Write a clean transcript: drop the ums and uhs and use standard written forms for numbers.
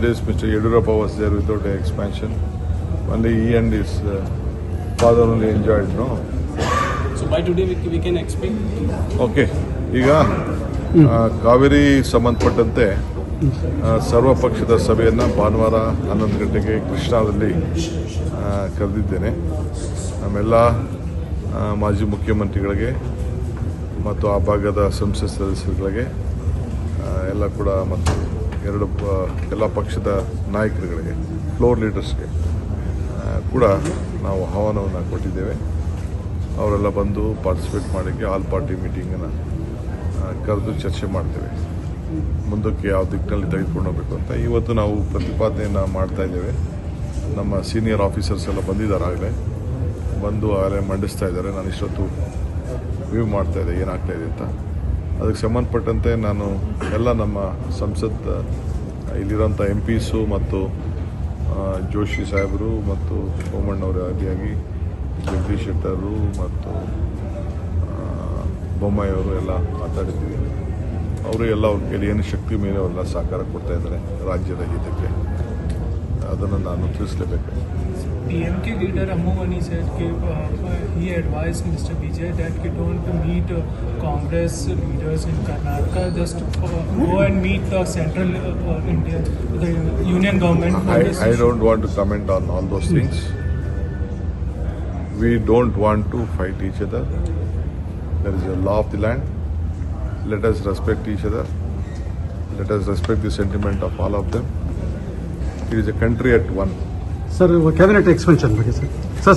old days, Mr. Yedurappa was there without an expansion. Only he and his father only enjoyed, no? So by today we can expect. Okay ಈಗ ಕಾವೇರಿ ಸಂಬಂಧಪಟ್ಟಂತೆ ಸರ್ವಪಕ್ಷದ ಸಭೆಯನ್ನು ಭಾನುವಾರ 11 ಗಂಟೆಗೆ ಕೃಷ್ಣಾದಲ್ಲಿ ಕರೆದಿದ್ದೇನೆ. ನಮ್ಮೆಲ್ಲ ಮಾಜಿ ಮುಖ್ಯಮಂತ್ರಿಗಳಿಗೆ ಮತ್ತು ಆ ಭಾಗದ ಸಂಸತ್ ಸದಸ್ಯರುಗಳಿಗೆ ಎಲ್ಲ ಕೂಡ ಮತ್ತು ಎಲ್ಲ ಪಕ್ಷದ ನಾಯಕರುಗಳಿಗೆ ಫ್ಲೋರ್ ಲೀಡರ್ಸ್ಗೆ ಕೂಡ ನಾವು ಆಹ್ವಾನವನ್ನು ಕೊಟ್ಟಿದ್ದೇವೆ. ಅವರೆಲ್ಲ ಬಂದು ಪಾರ್ಟಿಸಿಪೇಟ್ ಮಾಡೋಕ್ಕೆ ಆಲ್ ಪಾರ್ಟಿ ಮೀಟಿಂಗನ್ನು ಕರೆದು ಚರ್ಚೆ ಮಾಡ್ತೇವೆ. ಮುಂದಕ್ಕೆ ಯಾವ ದಿಕ್ಕಿನಲ್ಲಿ ತೆಗೆದುಕೊಂಡು ಹೋಗಬೇಕು ಅಂತ ಇವತ್ತು ನಾವು ಪ್ರತಿಪಾದನೆಯನ್ನು ಮಾಡ್ತಾ ಇದ್ದೇವೆ. ನಮ್ಮ ಸೀನಿಯರ್ ಆಫೀಸರ್ಸ್ ಎಲ್ಲ ಬಂದಿದ್ದಾರೆ, ಆಗಲೇ ಮಂಡಿಸ್ತಾ ಇದ್ದಾರೆ. ನಾನು ಇಷ್ಟೊತ್ತು ವ್ಯೂ ಮಾಡ್ತಾ ಇದ್ದೆ ಏನಾಗ್ತಾ ಇದೆ ಅಂತ. ಅದಕ್ಕೆ ಸಂಬಂಧಪಟ್ಟಂತೆ ನಾನು ಎಲ್ಲ ನಮ್ಮ ಸಂಸತ್ ಇಲ್ಲಿರೋಂಥ MPಸು ಮತ್ತು ಜೋಶಿ ಸಾಹೇಬರು ಮತ್ತು ಸೋಮಣ್ಣವರು ಆದಿಯಾಗಿ ಜಗದೀಶ್ ಶೆಟ್ಟರು ಮತ್ತು ಬೊಮ್ಮಾಯಿ ಅವರು ಎಲ್ಲ ಮಾತಾಡಿದ್ದೀವಿ. ಅವರು ಎಲ್ಲ ಅವ್ರ ಕೈಲಿ ಏನು ಶಕ್ತಿ ಮೇಲೆ ಅವರೆಲ್ಲ ಸಹಕಾರ ಕೊಡ್ತಾ ಇದ್ದಾರೆ ರಾಜ್ಯದ ಹಿತಕ್ಕೆ. ಅದನ್ನು ನಾನು ತಿಳಿಸಲೇಬೇಕು. PMK leader Ammu Mani said he advised Mr. Vijay that he don't meet Congress leaders in Karnataka, just go and meet the central India, the union government. I don't want to comment on all those things. We don't want to fight each other. There is a law of the land. Let us respect each other. Let us respect the sentiment of all of them. It is a country at one. Sir cabinet expansion ಬಗ್ಗೆ sir